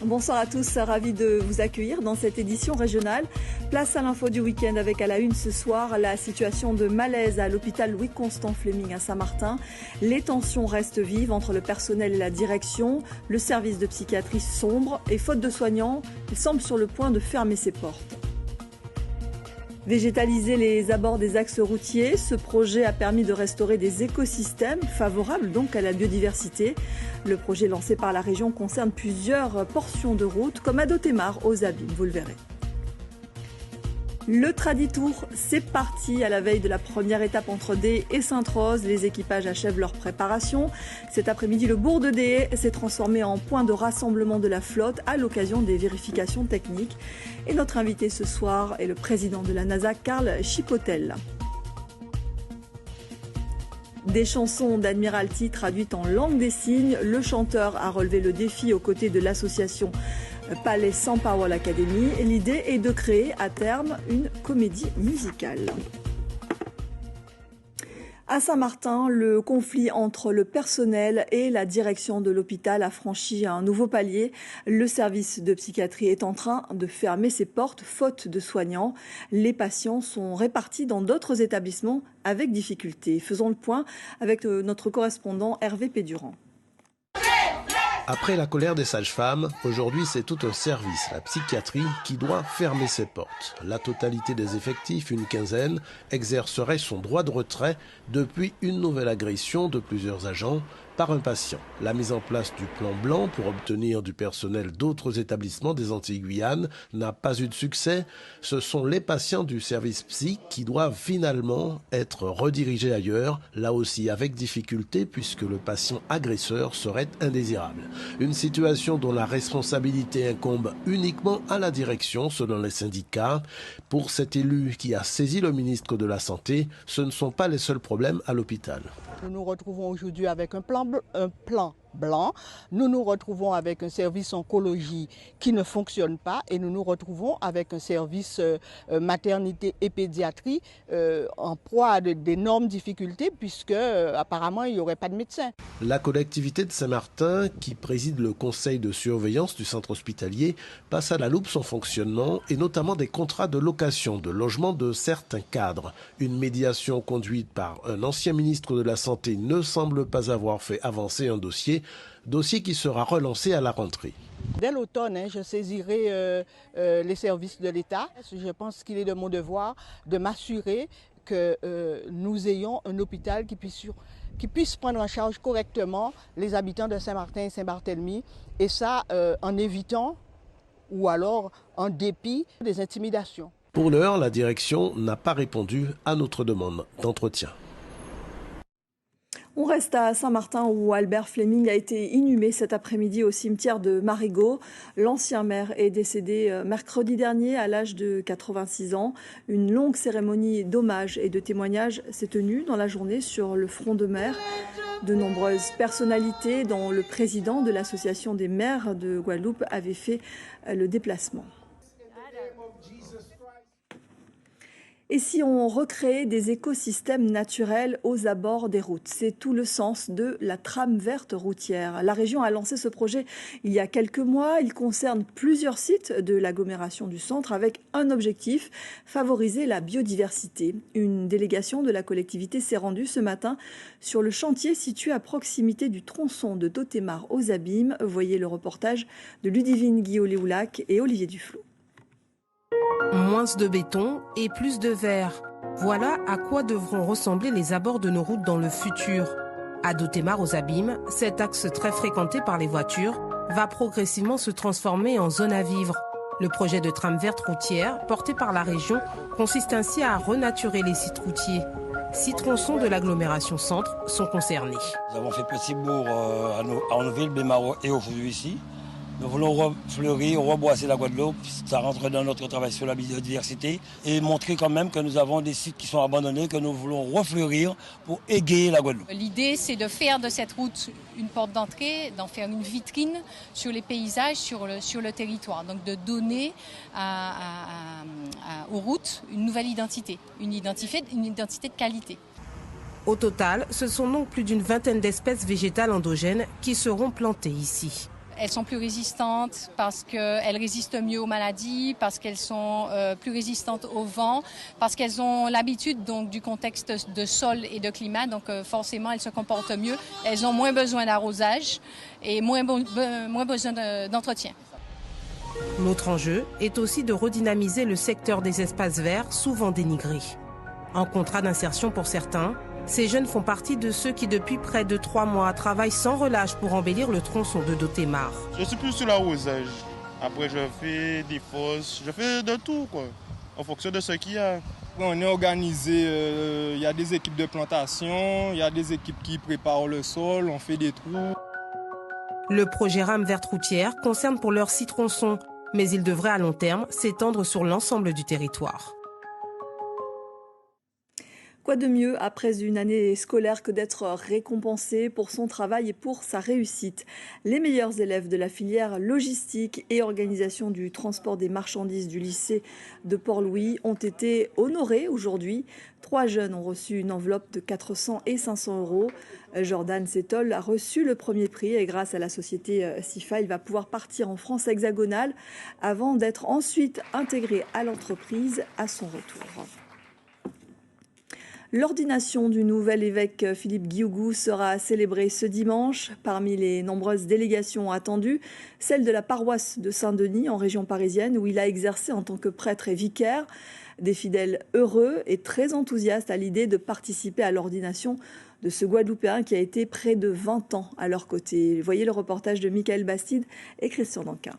Bonsoir à tous, ravi de vous accueillir dans cette édition régionale. Place à l'info du week-end avec à la une ce soir la situation de malaise à l'hôpital Louis-Constant Fleming à Saint-Martin. Les tensions restent vives entre le personnel et la direction. Le service de psychiatrie sombre et faute de soignants, il semble sur le point de fermer ses portes. Végétaliser les abords des axes routiers, ce projet a permis de restaurer des écosystèmes favorables donc à la biodiversité. Le projet lancé par la région concerne plusieurs portions de route, comme à Dotémar, aux Abîmes, vous le verrez. Le Traditour, c'est parti à la veille de la première étape entre Dé et Sainte-Rose. Les équipages achèvent leur préparation. Cet après-midi, le bourg de Dé s'est transformé en point de rassemblement de la flotte à l'occasion des vérifications techniques. Et notre invité ce soir est le président de la NASA, Karl Chipotel. Des chansons d'Admiralty traduites en langue des signes. Le chanteur a relevé le défi aux côtés de l'association Palais Sans Parole Academy. L'idée est de créer à terme une comédie musicale. À Saint-Martin, le conflit entre le personnel et la direction de l'hôpital a franchi un nouveau palier. Le service de psychiatrie est en train de fermer ses portes faute de soignants. Les patients sont répartis dans d'autres établissements avec difficulté. Faisons le point avec notre correspondant Hervé Pédurand. Après la colère des sages-femmes, aujourd'hui c'est tout un service, la psychiatrie, qui doit fermer ses portes. La totalité des effectifs, une quinzaine, exercerait son droit de retrait depuis une nouvelle agression de plusieurs agents par un patient. La mise en place du plan blanc pour obtenir du personnel d'autres établissements des Antilles-Guyane n'a pas eu de succès. Ce sont les patients du service psy qui doivent finalement être redirigés ailleurs, là aussi avec difficulté puisque le patient agresseur serait indésirable. Une situation dont la responsabilité incombe uniquement à la direction selon les syndicats. Pour cet élu qui a saisi le ministre de la Santé, ce ne sont pas les seuls problèmes à l'hôpital. Nous nous retrouvons aujourd'hui avec un plan blanc. Nous nous retrouvons avec un service oncologie qui ne fonctionne pas et nous nous retrouvons avec un service maternité et pédiatrie en proie à d'énormes difficultés puisque apparemment il n'y aurait pas de médecin. La collectivité de Saint-Martin, qui préside le conseil de surveillance du centre hospitalier, passe à la loupe son fonctionnement et notamment des contrats de location de logement de certains cadres. Une médiation conduite par un ancien ministre de la Santé ne semble pas avoir fait avancer un dossier qui sera relancé à la rentrée. Dès l'automne, je saisirai les services de l'État. Je pense qu'il est de mon devoir de m'assurer que nous ayons un hôpital qui puisse prendre en charge correctement les habitants de Saint-Martin et Saint-Barthélemy, et ça en évitant ou alors en dépit des intimidations. Pour l'heure, la direction n'a pas répondu à notre demande d'entretien. On reste à Saint-Martin où Albert Fleming a été inhumé cet après-midi au cimetière de Marigot. L'ancien maire est décédé mercredi dernier à l'âge de 86 ans. Une longue cérémonie d'hommage et de témoignage s'est tenue dans la journée sur le front de mer. De nombreuses personnalités, dont le président de l'association des maires de Guadeloupe, avaient fait le déplacement. Et si on recréait des écosystèmes naturels aux abords des routes? C'est tout le sens de la trame verte routière. La région a lancé ce projet il y a quelques mois. Il concerne plusieurs sites de l'agglomération du centre avec un objectif, favoriser la biodiversité. Une délégation de la collectivité s'est rendue ce matin sur le chantier situé à proximité du tronçon de Dotémar aux Abîmes. Voyez le reportage de Ludivine Guillaume-Léoulac et Olivier Duflot. Moins de béton et plus de verre. Voilà à quoi devront ressembler les abords de nos routes dans le futur. À Dotémar aux Abîmes, cet axe très fréquenté par les voitures va progressivement se transformer en zone à vivre. Le projet de trame verte routière, porté par la région, consiste ainsi à renaturer les sites routiers. 6 tronçons de l'agglomération centre sont concernés. Nous avons fait petit bourg à Onville, Bémaro et aujourd'hui ici. Nous voulons refleurir, reboiser la Guadeloupe. Ça rentre dans notre travail sur la biodiversité et montrer quand même que nous avons des sites qui sont abandonnés, que nous voulons refleurir pour égayer la Guadeloupe. L'idée, c'est de faire de cette route une porte d'entrée, d'en faire une vitrine sur les paysages, sur le territoire. Donc de donner aux routes une nouvelle identité, une identité de qualité. Au total, ce sont donc plus d'une vingtaine d'espèces végétales endogènes qui seront plantées ici. Elles sont plus résistantes parce qu'elles résistent mieux aux maladies, parce qu'elles sont plus résistantes au vent, parce qu'elles ont l'habitude donc du contexte de sol et de climat. Donc forcément, elles se comportent mieux. Elles ont moins besoin d'arrosage et moins besoin d'entretien. L'autre enjeu est aussi de redynamiser le secteur des espaces verts, souvent dénigrés. En contrat d'insertion pour certains, ces jeunes font partie de ceux qui, depuis près de 3 mois, travaillent sans relâche pour embellir le tronçon de Dotémar. Je suis plus sur l'arrosage. Après, je fais des fosses, je fais de tout, quoi, en fonction de ce qu'il y a. On est organisé, il y a des équipes de plantation, il y a des équipes qui préparent le sol, on fait des trous. Le projet Rame verte routière concerne pour l'heure 6 tronçons, mais il devrait à long terme s'étendre sur l'ensemble du territoire. Quoi de mieux après une année scolaire que d'être récompensé pour son travail et pour sa réussite? Les meilleurs élèves de la filière logistique et organisation du transport des marchandises du lycée de Port-Louis ont été honorés aujourd'hui. 3 jeunes ont reçu une enveloppe de 400 et 500 euros. Jordan Setol a reçu le premier prix et grâce à la société SIFA, il va pouvoir partir en France hexagonale avant d'être ensuite intégré à l'entreprise à son retour. L'ordination du nouvel évêque Philippe Guiougou sera célébrée ce dimanche. Parmi les nombreuses délégations attendues, celle de la paroisse de Saint-Denis en région parisienne où il a exercé en tant que prêtre et vicaire. Des fidèles heureux et très enthousiastes à l'idée de participer à l'ordination de ce Guadeloupéen qui a été près de 20 ans à leur côté. Voyez le reportage de Michael Bastide et Christian Danquin.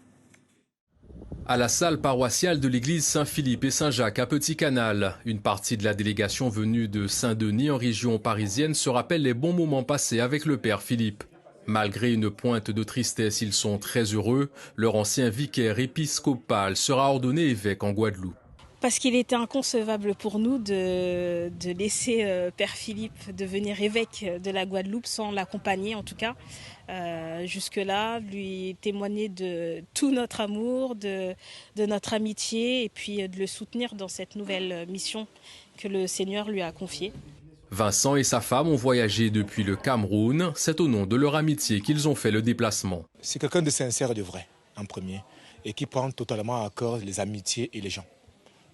À la salle paroissiale de l'église Saint-Philippe et Saint-Jacques à Petit-Canal, une partie de la délégation venue de Saint-Denis en région parisienne se rappelle les bons moments passés avec le père Philippe. Malgré une pointe de tristesse, ils sont très heureux. Leur ancien vicaire épiscopal sera ordonné évêque en Guadeloupe. Parce qu'il était inconcevable pour nous de laisser Père Philippe devenir évêque de la Guadeloupe sans l'accompagner en tout cas. Jusque-là, lui témoigner de tout notre amour, de notre amitié et puis de le soutenir dans cette nouvelle mission que le Seigneur lui a confiée. Vincent et sa femme ont voyagé depuis le Cameroun. C'est au nom de leur amitié qu'ils ont fait le déplacement. C'est quelqu'un de sincère et de vrai, en premier, et qui prend totalement à cœur les amitiés et les gens.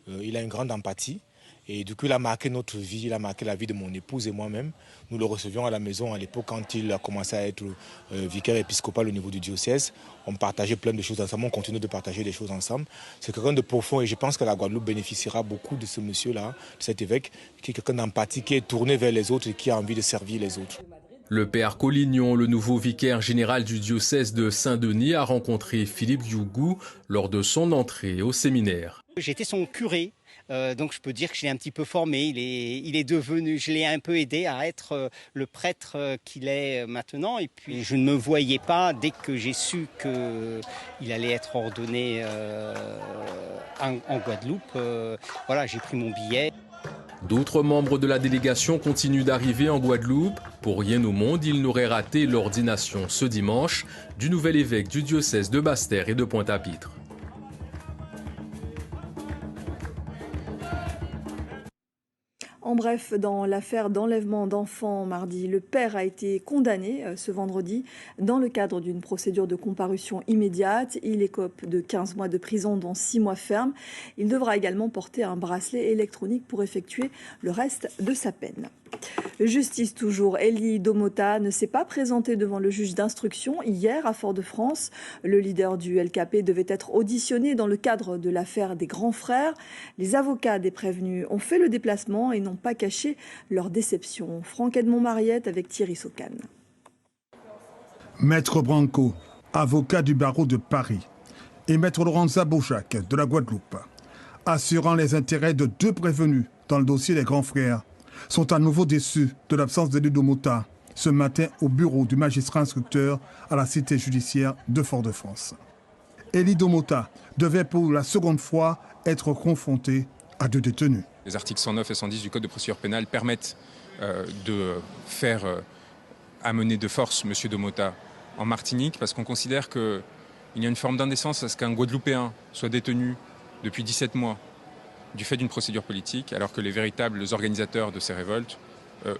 Il a une grande empathie et du coup il a marqué notre vie, il a marqué la vie de mon épouse et moi-même. Nous le recevions à la maison à l'époque quand il a commencé à être vicaire épiscopal au niveau du diocèse. On partageait plein de choses ensemble, on continue de partager des choses ensemble. C'est quelqu'un de profond et je pense que la Guadeloupe bénéficiera beaucoup de ce monsieur-là, de cet évêque, qui est quelqu'un d'empathique, qui est tourné vers les autres et qui a envie de servir les autres. Le père Collignon, le nouveau vicaire général du diocèse de Saint-Denis, a rencontré Philippe Guiougou lors de son entrée au séminaire. J'étais son curé, donc je peux dire que je l'ai un petit peu formé. Il est devenu, je l'ai un peu aidé à être le prêtre qu'il est maintenant. Et puis je ne me voyais pas, dès que j'ai su qu'il allait être ordonné en Guadeloupe, voilà, j'ai pris mon billet. D'autres membres de la délégation continuent d'arriver en Guadeloupe. Pour rien au monde, ils n'auraient raté l'ordination ce dimanche du nouvel évêque du diocèse de Basse-Terre et de Pointe-à-Pitre. En bref, dans l'affaire d'enlèvement d'enfants mardi, le père a été condamné ce vendredi dans le cadre d'une procédure de comparution immédiate. Il écope de 15 mois de prison, dont 6 mois fermes. Il devra également porter un bracelet électronique pour effectuer le reste de sa peine. Justice toujours, Elie Domota ne s'est pas présenté devant le juge d'instruction hier à Fort-de-France. Le leader du LKP devait être auditionné dans le cadre de l'affaire des grands frères. Les avocats des prévenus ont fait le déplacement et n'ont pas caché leur déception. Franck Edmond-Mariette avec Thierry Socan. Maître Branco, avocat du barreau de Paris, et Maître Laurent Zabouchak de la Guadeloupe, assurant les intérêts de 2 prévenus dans le dossier des grands frères, sont à nouveau déçus de l'absence d'Elie Domota ce matin au bureau du magistrat instructeur à la cité judiciaire de Fort-de-France. Elie Domota devait pour la seconde fois être confronté à 2 détenus. Les articles 109 et 110 du Code de procédure pénale permettent de faire amener de force M. Domota en Martinique parce qu'on considère qu'il y a une forme d'indécence à ce qu'un Guadeloupéen soit détenu depuis 17 mois du fait d'une procédure politique, alors que les véritables organisateurs de ces révoltes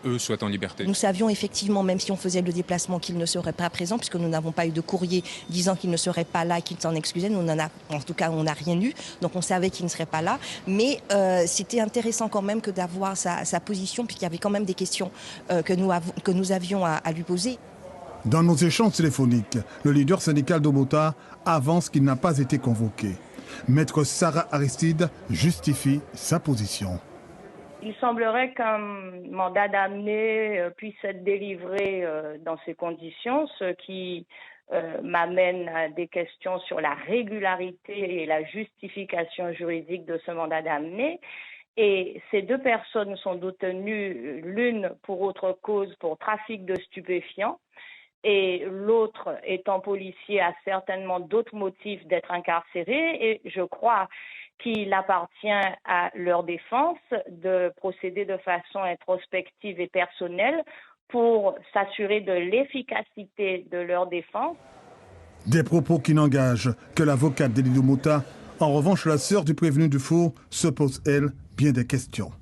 eux soient en liberté. Nous savions effectivement, même si on faisait le déplacement, qu'il ne serait pas présent, puisque nous n'avons pas eu de courrier disant qu'il ne serait pas là et qu'il s'en excusait. On n'a rien eu, donc on savait qu'il ne serait pas là. Mais c'était intéressant quand même que d'avoir sa position, puisqu'il y avait quand même des questions que nous avions à lui poser. Dans nos échanges téléphoniques, le leader syndical d'Omota avance qu'il n'a pas été convoqué. Maître Sarah Aristide justifie sa position. Il semblerait qu'un mandat d'amener puisse être délivré dans ces conditions, ce qui m'amène à des questions sur la régularité et la justification juridique de ce mandat d'amener. Et ces deux personnes sont détenues, l'une pour autre cause, pour trafic de stupéfiants, et l'autre étant policier a certainement d'autres motifs d'être incarcéré. Et je crois qu'il appartient à leur défense de procéder de façon introspective et personnelle pour s'assurer de l'efficacité de leur défense. Des propos qui n'engagent que l'avocate d'Elie Domota. En revanche, la sœur du prévenu Dufour se pose, elle, bien des questions.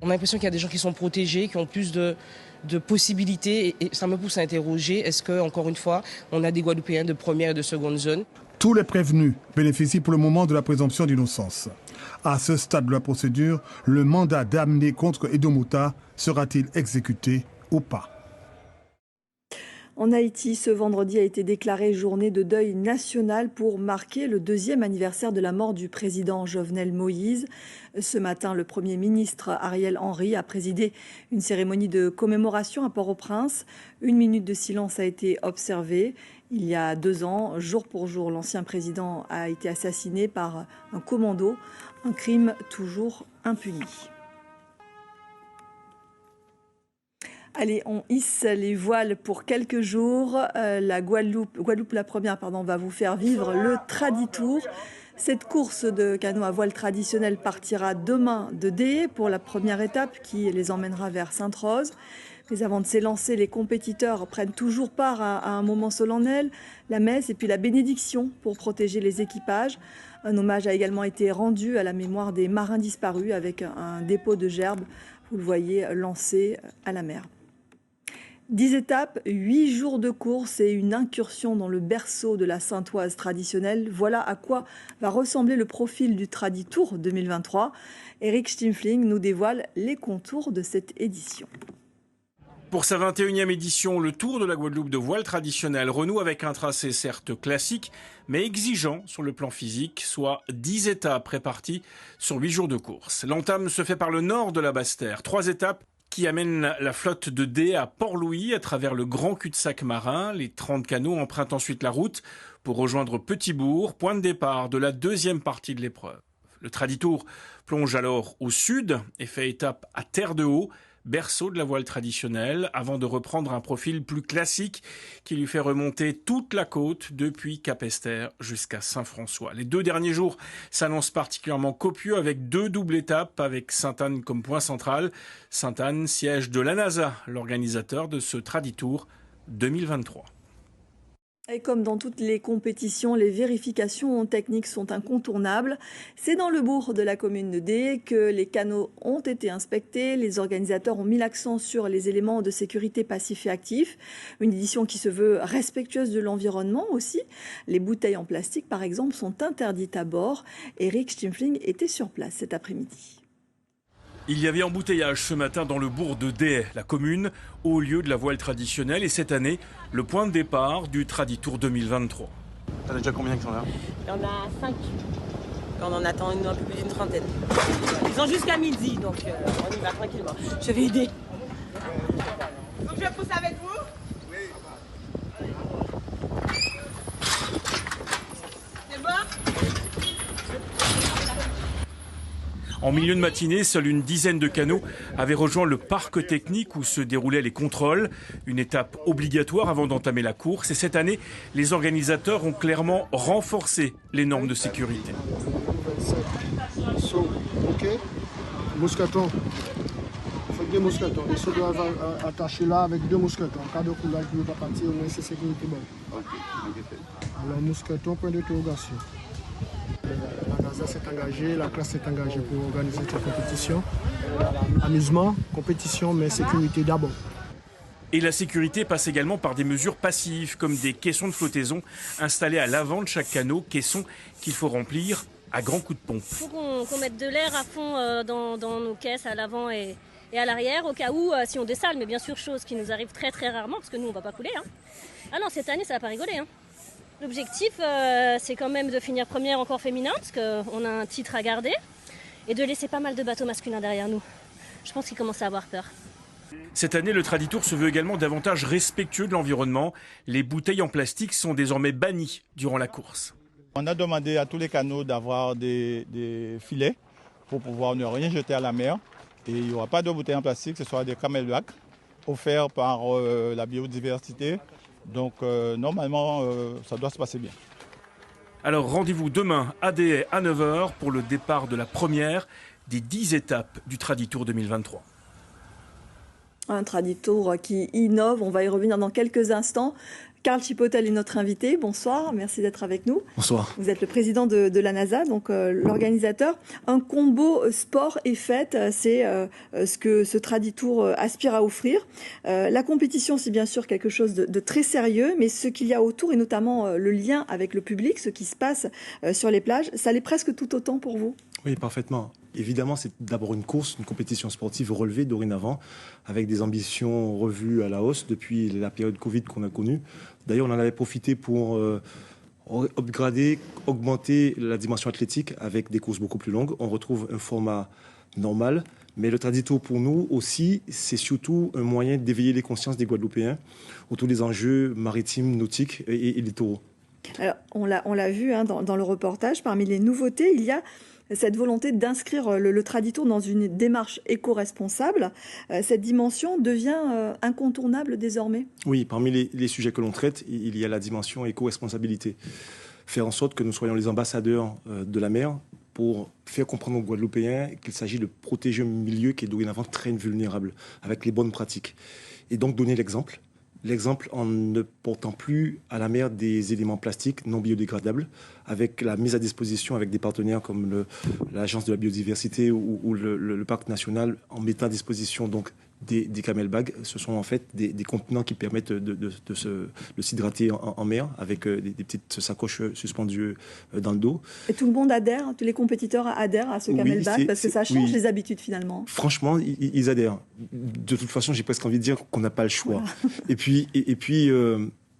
On a l'impression qu'il y a des gens qui sont protégés, qui ont plus de possibilités, et ça me pousse à interroger, est-ce que, encore une fois, on a des Guadeloupéens de première et de seconde zone? Tous les prévenus bénéficient pour le moment de la présomption d'innocence. À ce stade de la procédure, le mandat d'amener contre Edomota sera-t-il exécuté ou pas? En Haïti, ce vendredi a été déclaré journée de deuil national pour marquer le 2e anniversaire de la mort du président Jovenel Moïse. Ce matin, le Premier ministre Ariel Henry a présidé une cérémonie de commémoration à Port-au-Prince. 1 minute de silence a été observée. Il y a 2 ans, jour pour jour, l'ancien président a été assassiné par un commando, un crime toujours impuni. Allez, on hisse les voiles pour quelques jours. La Guadeloupe la première, va vous faire vivre le Traditour. Cette course de canot à voile traditionnelle partira demain de Déé pour la première étape qui les emmènera vers Sainte-Rose. Mais avant de s'élancer, les compétiteurs prennent toujours part à un moment solennel, la messe et puis la bénédiction pour protéger les équipages. Un hommage a également été rendu à la mémoire des marins disparus avec un dépôt de gerbes, vous le voyez, lancé à la mer. 10 étapes, 8 jours de course et une incursion dans le berceau de la Saintoise traditionnelle. Voilà à quoi va ressembler le profil du Traditour 2023. Eric Stimfling nous dévoile les contours de cette édition. Pour sa 21e édition, le Tour de la Guadeloupe de voile traditionnelle renoue avec un tracé certes classique, mais exigeant sur le plan physique, soit 10 étapes réparties sur 8 jours de course. L'entame se fait par le nord de la Basse-Terre. 3 étapes qui amènent la flotte de Déé à Port-Louis à travers le grand cul-de-sac marin. Les 30 canots empruntent ensuite la route pour rejoindre Petit-Bourg, point de départ de la 2e partie de l'épreuve. Le Traditour plonge alors au sud et fait étape à Terre-de-Haut, berceau de la voile traditionnelle, avant de reprendre un profil plus classique qui lui fait remonter toute la côte depuis Cap-Esther jusqu'à Saint-François. Les 2 derniers jours s'annoncent particulièrement copieux avec 2 doubles étapes avec Sainte-Anne comme point central. Sainte-Anne, siège de l'ANASA, l'organisateur de ce Traditour 2023. Et comme dans toutes les compétitions, les vérifications techniques sont incontournables. C'est dans le bourg de la commune de Déé que les canots ont été inspectés. Les organisateurs ont mis l'accent sur les éléments de sécurité passifs et actifs. Une édition qui se veut respectueuse de l'environnement aussi. Les bouteilles en plastique, par exemple, sont interdites à bord. Eric Stimfling était sur place cet après-midi. Il y avait embouteillage ce matin dans le bourg de Déé, la commune, haut lieu de la voile traditionnelle et cette année, le point de départ du Traditour 2023. T'en as déjà combien qui sont là? Il y en a 5. On en attend un peu plus d'une trentaine. Ils ont jusqu'à midi, donc on y va tranquillement. Je vais aider. Donc je pousse avec vous? Oui. C'est bon? En milieu de matinée, seule une dizaine de canots avaient rejoint le parc technique où se déroulaient les contrôles. Une étape obligatoire avant d'entamer la course. Et cette année, les organisateurs ont clairement renforcé les normes de sécurité. Ok, mousqueton. Il faut 2 mousquetons. Les soldats doivent attacher là avec 2 mousquetons. En cas de coulage, il ne va pas partir, mais c'est sécurité bonne. Alors, mousqueton, point d'interrogation. NASA s'est engagé, la classe s'est engagée pour organiser cette compétition. Amusement, compétition, mais sécurité d'abord. Et la sécurité passe également par des mesures passives, comme des caissons de flottaison installés à l'avant de chaque canot, caissons qu'il faut remplir à grands coups de pompe. Il faut qu'on mette de l'air à fond dans nos caisses à l'avant et à l'arrière, au cas où, si on dessale, mais bien sûr, chose qui nous arrive très très rarement, parce que nous, on ne va pas couler. Hein. Ah non, cette année, ça va pas rigoler. Hein. L'objectif, c'est quand même de finir première encore féminin, parce qu'on a un titre à garder, et de laisser pas mal de bateaux masculins derrière nous. Je pense qu'ils commencent à avoir peur. Cette année, le Traditour se veut également davantage respectueux de l'environnement. Les bouteilles en plastique sont désormais bannies durant la course. On a demandé à tous les canots d'avoir des filets pour pouvoir ne rien jeter à la mer. Et il n'y aura pas de bouteilles en plastique, ce sera des camelbacks offerts par la biodiversité. Donc normalement, ça doit se passer bien. Alors rendez-vous demain à Déhay à 9h pour le départ de la première des 10 étapes du Traditour 2023. Un Traditour qui innove, on va y revenir dans quelques instants. Karl Chipotel est notre invité. Bonsoir, merci d'être avec nous. Bonsoir. Vous êtes le président de la NASA, donc l'organisateur. Un combo sport et fête, c'est ce que ce Traditour aspire à offrir. La compétition, c'est bien sûr quelque chose de très sérieux, mais ce qu'il y a autour, et notamment le lien avec le public, ce qui se passe sur les plages, ça l'est presque tout autant pour vous? Oui, parfaitement. Évidemment, c'est d'abord une course, une compétition sportive relevée dorénavant, avec des ambitions revues à la hausse depuis la période Covid qu'on a connue. D'ailleurs, on en avait profité pour upgrader, augmenter la dimension athlétique avec des courses beaucoup plus longues. On retrouve un format normal, mais le Traditour pour nous aussi, c'est surtout un moyen d'éveiller les consciences des Guadeloupéens autour des enjeux maritimes, nautiques et littoraux. Alors, on l'a vu dans le reportage, parmi les nouveautés, il y a cette volonté d'inscrire le Traditour dans une démarche éco-responsable. Cette dimension devient incontournable désormais. Oui, parmi les sujets que l'on traite, il y a la dimension éco-responsabilité. Faire en sorte que nous soyons les ambassadeurs de la mer pour faire comprendre aux Guadeloupéens qu'il s'agit de protéger un milieu qui est dorénavant très vulnérable, avec les bonnes pratiques. Et donc donner l'exemple. L'exemple en ne portant plus à la mer des éléments plastiques non biodégradables, avec la mise à disposition avec des partenaires comme l'Agence de la biodiversité ou le Parc national, en mettant à disposition donc des camelbags. Ce sont en fait des contenants qui permettent de s'hydrater en mer avec des petites sacoches suspendues dans le dos. Et tout le monde adhère, tous les compétiteurs adhèrent à ce camelbag parce que ça change les habitudes finalement. Franchement, ils adhèrent. De toute façon, j'ai presque envie de dire qu'on n'a pas le choix. Voilà. Et puis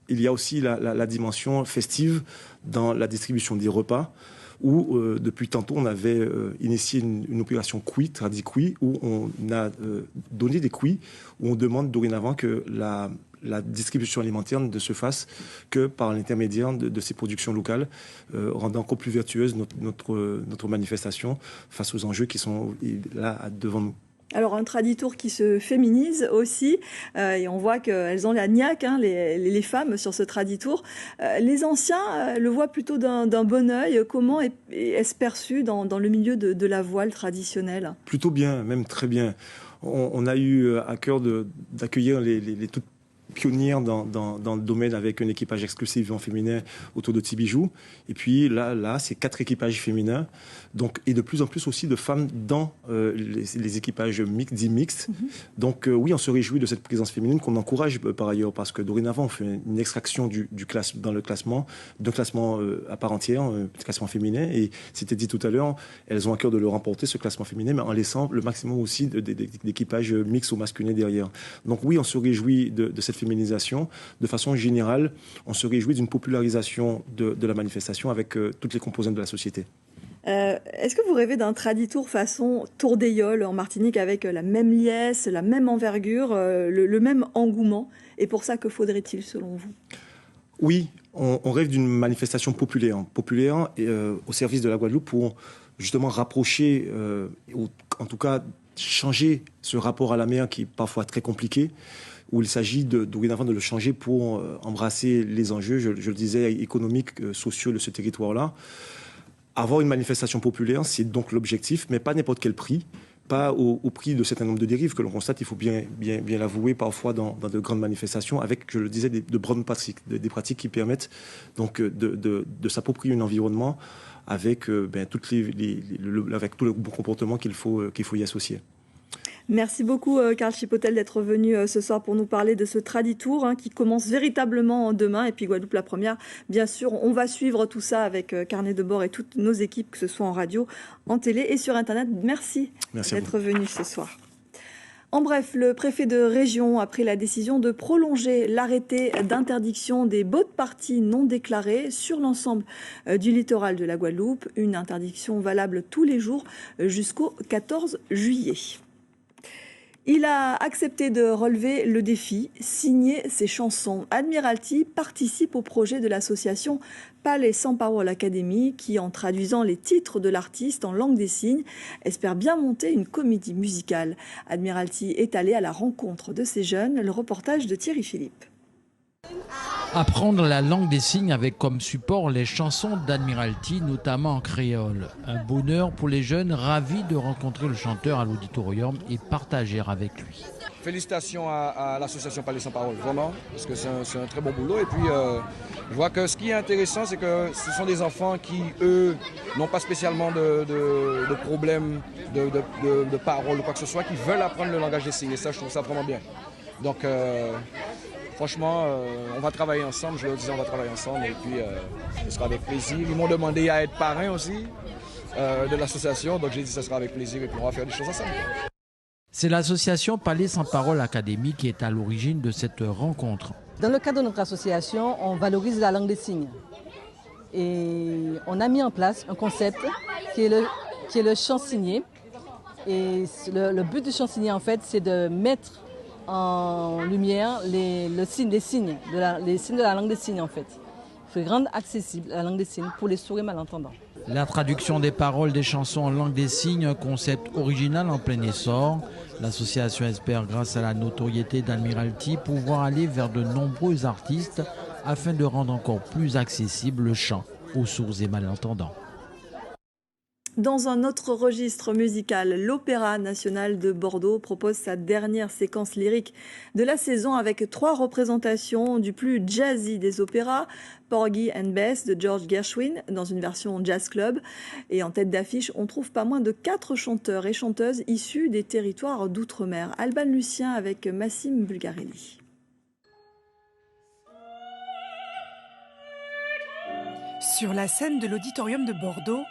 il y a aussi la dimension festive dans la distribution des repas, où depuis tantôt on avait initié une opération Cuit, Tradi-Cuit, où on a donné des cuits, où on demande dorénavant que la distribution alimentaire ne se fasse que par l'intermédiaire de ces productions locales, rendant encore plus vertueuse notre manifestation face aux enjeux qui sont là devant nous. Alors un Traditour qui se féminise aussi, et on voit qu'elles ont la niaque, les femmes sur ce Traditour. Les anciens le voient plutôt d'un bon œil. Comment est-ce perçu dans le milieu de la voile traditionnelle? Plutôt bien, même très bien. On a eu à cœur d'accueillir les toutes pionnière dans le domaine avec un équipage exclusivement féminin autour de Tibijou. Et puis là c'est 4 équipages féminins. Donc, et de plus en plus aussi de femmes dans les équipages dits mixtes. Donc oui, on se réjouit de cette présence féminine qu'on encourage par ailleurs, parce que dorénavant on fait une extraction dans le classement, d'un classement à part entière, un classement féminin. Et c'était dit tout à l'heure, elles ont à cœur de le remporter, ce classement féminin, mais en laissant le maximum aussi d'équipages mixtes ou masculins derrière. Donc oui, on se réjouit de cette féminisation. De façon générale, on se réjouit d'une popularisation de la manifestation avec toutes les composantes de la société. Est-ce que vous rêvez d'un Traditour façon Tour d'Aïol en Martinique avec la même liesse, la même envergure, le même engouement? Et pour ça, que faudrait-il selon vous? Oui, on rêve d'une manifestation populaire et, au service de la Guadeloupe pour justement rapprocher, ou en tout cas changer ce rapport à la mer qui est parfois très compliqué, où il s'agit dorénavant de le changer pour embrasser les enjeux, je le disais, économiques, sociaux de ce territoire-là. Avoir une manifestation populaire, c'est donc l'objectif, mais pas n'importe quel prix. pas au prix de certain nombre de dérives que l'on constate, il faut bien l'avouer, parfois dans de grandes manifestations, avec, je le disais, de bonnes pratiques, des pratiques qui permettent donc de s'approprier un environnement avec, avec tout le bon comportement qu'il faut y associer. Merci beaucoup Karl Chipotel d'être venu ce soir pour nous parler de ce Traditour qui commence véritablement demain. Et puis Guadeloupe la première, bien sûr, on va suivre tout ça avec Carnet de bord et toutes nos équipes, que ce soit en radio, en télé et sur Internet. Merci d'être venu ce soir. En bref, le préfet de région a pris la décision de prolonger l'arrêté d'interdiction des boat parties non déclarées sur l'ensemble du littoral de la Guadeloupe. Une interdiction valable tous les jours jusqu'au 14 juillet. Il a accepté de relever le défi, signer ses chansons. Admiralty participe au projet de l'association Palais sans parole Academy qui, en traduisant les titres de l'artiste en langue des signes, espère bien monter une comédie musicale. Admiralty est allé à la rencontre de ces jeunes. Le reportage de Thierry Philippe. Apprendre la langue des signes avec comme support les chansons d'Admiralty, notamment en créole. Un bonheur pour les jeunes ravis de rencontrer le chanteur à l'auditorium et partager avec lui. Félicitations à l'association Palais sans parole, vraiment, parce que c'est un très bon boulot. Et puis, je vois que ce qui est intéressant, c'est que ce sont des enfants qui, eux, n'ont pas spécialement de problème de parole ou quoi que ce soit, qui veulent apprendre le langage des signes. Et ça, je trouve ça vraiment bien. Donc, franchement, on va travailler ensemble, je leur disais, on va travailler ensemble. Et puis, ce sera avec plaisir. Ils m'ont demandé à être parrain aussi de l'association, donc j'ai dit que ce sera avec plaisir et puis on va faire des choses ensemble. C'est l'association Palais sans parole Academy qui est à l'origine de cette rencontre. Dans le cadre de notre association, on valorise la langue des signes. Et on a mis en place un concept qui est le chant signé. Et le but du chant signé, en fait, c'est de mettre en lumière les signes de la langue des signes, en fait. Il faut rendre accessible la langue des signes pour les sourds et malentendants. La traduction des paroles des chansons en langue des signes, un concept original en plein essor. L'association espère, grâce à la notoriété d'Admiralty, pouvoir aller vers de nombreux artistes afin de rendre encore plus accessible le chant aux sourds et malentendants. Dans un autre registre musical, l'Opéra national de Bordeaux propose sa dernière séquence lyrique de la saison avec 3 représentations du plus jazzy des opéras, Porgy and Bess de George Gershwin dans une version jazz club. Et en tête d'affiche, on trouve pas moins de 4 chanteurs et chanteuses issus des territoires d'outre-mer. Alban Lucien avec Massim Bulgarelli. Sur la scène de l'Auditorium de Bordeaux,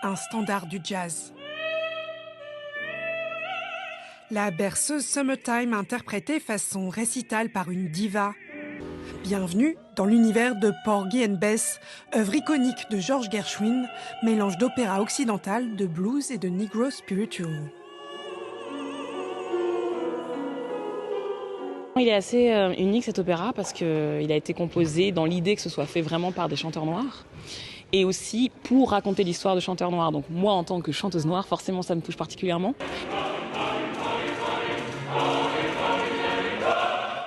un standard du jazz. La berceuse Summertime interprétée façon récital par une diva. Bienvenue dans l'univers de Porgy and Bess, œuvre iconique de George Gershwin, mélange d'opéra occidental, de blues et de negro spiritual. Il est assez unique cet opéra parce qu'il a été composé dans l'idée que ce soit fait vraiment par des chanteurs noirs. Et aussi pour raconter l'histoire de chanteurs noirs. Donc moi, en tant que chanteuse noire, forcément, ça me touche particulièrement.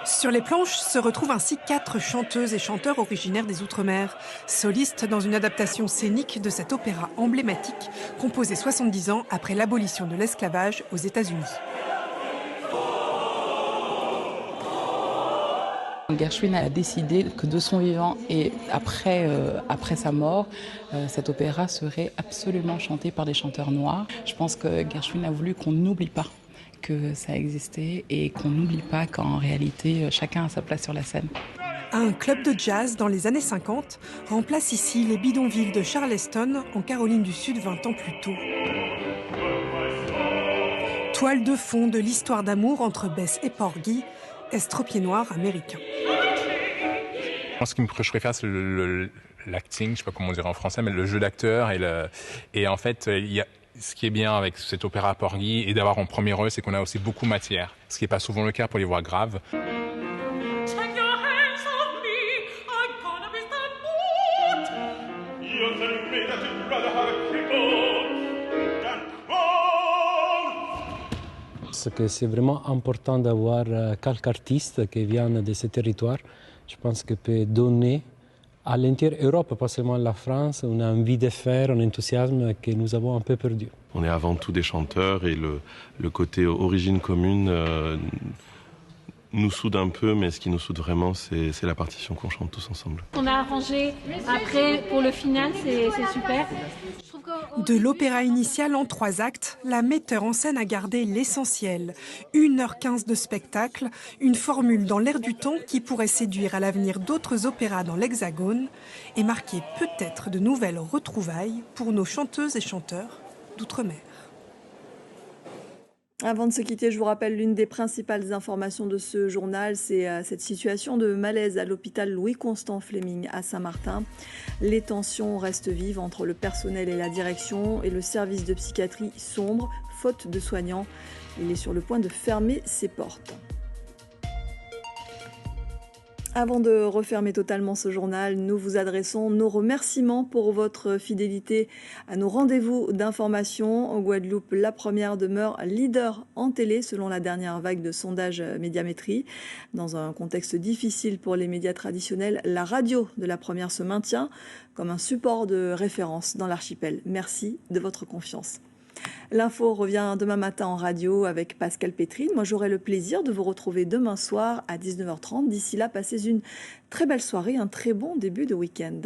Sur les planches se retrouvent ainsi 4 chanteuses et chanteurs originaires des Outre-mer, solistes dans une adaptation scénique de cet opéra emblématique, composé 70 ans après l'abolition de l'esclavage aux États-Unis. Gershwin a décidé que de son vivant et après sa mort, cet opéra serait absolument chanté par des chanteurs noirs. Je pense que Gershwin a voulu qu'on n'oublie pas que ça existait et qu'on n'oublie pas qu'en réalité, chacun a sa place sur la scène. Un club de jazz dans les années 50 remplace ici les bidonvilles de Charleston, en Caroline du Sud, 20 ans plus tôt. Toile de fond de l'histoire d'amour entre Bess et Porgy, estropié noir américain. Ce que je préfère, c'est l'acting, je ne sais pas comment on dirait en français, mais le jeu d'acteur. Et en fait, ce qui est bien avec cet opéra Porgy et d'avoir en premier rôle, c'est qu'on a aussi beaucoup de matière, ce qui n'est pas souvent le cas pour les voix graves. Parce que c'est vraiment important d'avoir quelques artistes qui viennent de ce territoire. Je pense que peut donner À l'intérieur de l'Europe, pas seulement la France, on a envie de faire un enthousiasme que nous avons un peu perdu. On est avant tout des chanteurs et le côté origine commune nous soude un peu, mais ce qui nous soude vraiment, c'est la partition qu'on chante tous ensemble. On a arrangé après pour le final, c'est super. De l'opéra initial en 3 actes, la metteur en scène a gardé l'essentiel. 1h15 de spectacle, une formule dans l'air du temps qui pourrait séduire à l'avenir d'autres opéras dans l'Hexagone et marquer peut-être de nouvelles retrouvailles pour nos chanteuses et chanteurs d'outre-mer. Avant de se quitter, je vous rappelle l'une des principales informations de ce journal, c'est cette situation de malaise à l'hôpital Louis-Constant Fleming à Saint-Martin. Les tensions restent vives entre le personnel et la direction et le service de psychiatrie sombre, faute de soignants. Il est sur le point de fermer ses portes. Avant de refermer totalement ce journal, nous vous adressons nos remerciements pour votre fidélité à nos rendez-vous d'information. En Guadeloupe, la première demeure leader en télé selon la dernière vague de sondage Médiamétrie. Dans un contexte difficile pour les médias traditionnels, la radio de la première se maintient comme un support de référence dans l'archipel. Merci de votre confiance. L'info revient demain matin en radio avec Pascal Pétrine. Moi, j'aurai le plaisir de vous retrouver demain soir à 19h30. D'ici là, passez une très belle soirée, un très bon début de week-end.